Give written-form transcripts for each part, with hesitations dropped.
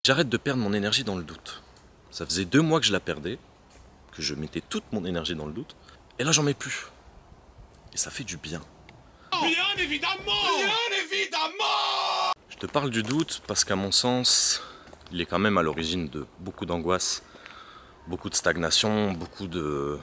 J'arrête de perdre mon énergie dans le doute. Ça faisait 2 mois que je la perdais, que je mettais toute mon énergie dans le doute, et là j'en mets plus. Et ça fait du bien. Bien évidemment! Bien évidemment! Je te parle du doute parce qu'à mon sens, il est quand même à l'origine de beaucoup d'angoisse, beaucoup de stagnation, beaucoup de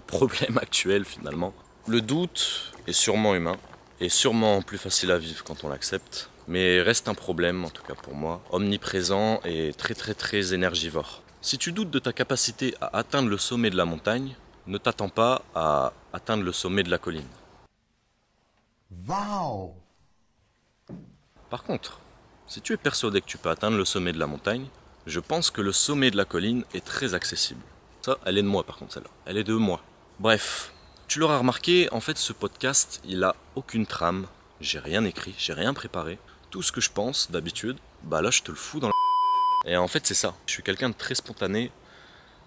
problèmes actuels finalement. Le doute est sûrement humain, et sûrement plus facile à vivre quand on l'accepte, mais reste un problème, en tout cas pour moi, omniprésent et très énergivore. Si tu doutes de ta capacité à atteindre le sommet de la montagne, ne t'attends pas à atteindre le sommet de la colline. Wow! Par contre, si tu es persuadé que tu peux atteindre le sommet de la montagne, je pense que le sommet de la colline est très accessible. Ça, elle est de moi par contre celle-là. Elle est de moi. Bref, tu l'auras remarqué, en fait ce podcast, il a aucune trame. J'ai rien écrit, j'ai rien préparé. Tout ce que je pense d'habitude, bah là je te le fous dans la... Et en fait c'est ça. Je suis quelqu'un de très spontané,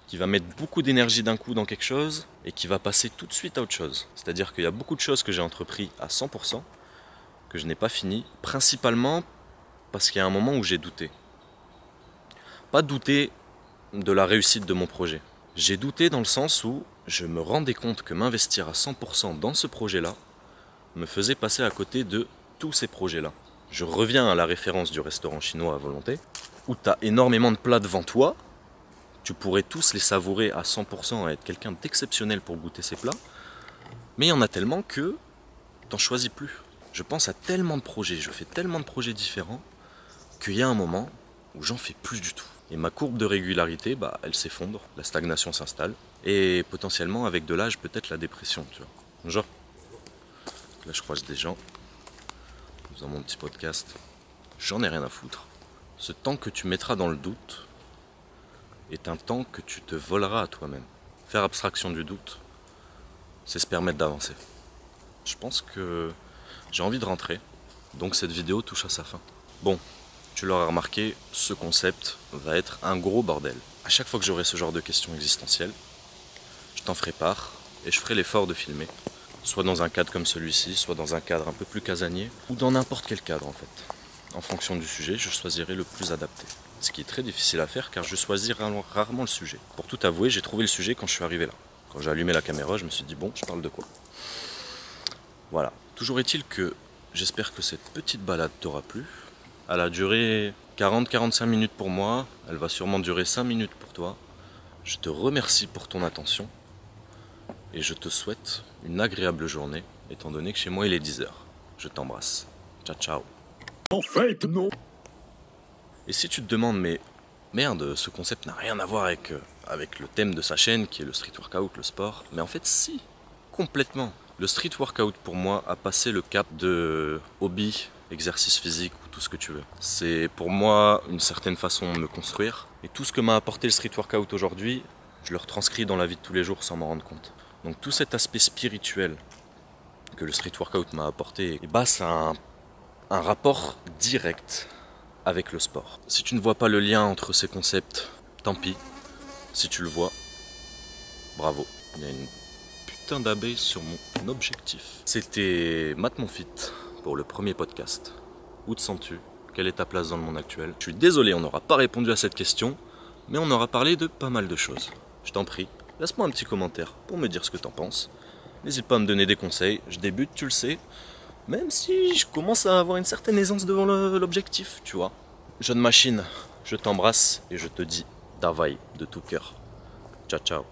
qui va mettre beaucoup d'énergie d'un coup dans quelque chose et qui va passer tout de suite à autre chose. C'est-à-dire qu'il y a beaucoup de choses que j'ai entrepris à 100%, que je n'ai pas fini, principalement parce qu'il y a un moment où j'ai douté. Pas douté de la réussite de mon projet. J'ai douté dans le sens où je me rendais compte que m'investir à 100% dans ce projet-là me faisait passer à côté de tous ces projets-là. Je reviens à la référence du restaurant chinois à volonté, où tu as énormément de plats devant toi, tu pourrais tous les savourer à 100% et être quelqu'un d'exceptionnel pour goûter ces plats, mais il y en a tellement que t'en choisis plus. Je pense à tellement de projets, je fais tellement de projets différents, qu'il y a un moment où j'en fais plus du tout. Et ma courbe de régularité, bah, elle s'effondre, la stagnation s'installe, et potentiellement avec de l'âge, peut-être la dépression, tu vois. Genre, là je croise des gens, dans mon petit podcast, j'en ai rien à foutre. Ce temps que tu mettras dans le doute est un temps que tu te voleras à toi-même. Faire abstraction du doute, c'est se permettre d'avancer. Je pense que j'ai envie de rentrer, donc cette vidéo touche à sa fin. Bon, tu l'auras remarqué, ce concept va être un gros bordel. À chaque fois que j'aurai ce genre de questions existentielles, je t'en ferai part et je ferai l'effort de filmer. Soit dans un cadre comme celui-ci, soit dans un cadre un peu plus casanier, ou dans n'importe quel cadre en fait. En fonction du sujet, je choisirai le plus adapté. Ce qui est très difficile à faire car je choisis rarement le sujet. Pour tout avouer, j'ai trouvé le sujet quand je suis arrivé là. Quand j'ai allumé la caméra, je me suis dit bon, je parle de quoi? Voilà. Toujours est-il que j'espère que cette petite balade t'aura plu. Elle a duré 40-45 minutes pour moi, elle va sûrement durer 5 minutes pour toi. Je te remercie pour ton attention et je te souhaite une agréable journée, étant donné que chez moi il est 10h. Je t'embrasse. Ciao ciao. En fait, non. Et si tu te demandes, mais merde, ce concept n'a rien à voir avec le thème de sa chaîne qui est le street workout, le sport. Mais en fait si, complètement. Le street workout pour moi a passé le cap de hobby, exercice physique ou tout ce que tu veux. C'est pour moi une certaine façon de me construire. Et tout ce que m'a apporté le street workout aujourd'hui, je le retranscris dans la vie de tous les jours sans m'en rendre compte. Donc tout cet aspect spirituel que le street workout m'a apporté, bah, ça a un rapport direct avec le sport. Si tu ne vois pas le lien entre ces concepts, tant pis. Si tu le vois, bravo. Il y a une putain d'abeille sur mon objectif. C'était Matt Monfit pour le premier podcast. Où te sens-tu? Quelle est ta place dans le monde actuel? Je suis désolé, on n'aura pas répondu à cette question, mais on aura parlé de pas mal de choses. Je t'en prie, laisse-moi un petit commentaire pour me dire ce que t'en penses. N'hésite pas à me donner des conseils, je débute, tu le sais. Même si je commence à avoir une certaine aisance devant l'objectif, tu vois. Jeune machine, je t'embrasse et je te dis Davai de tout cœur. Ciao ciao.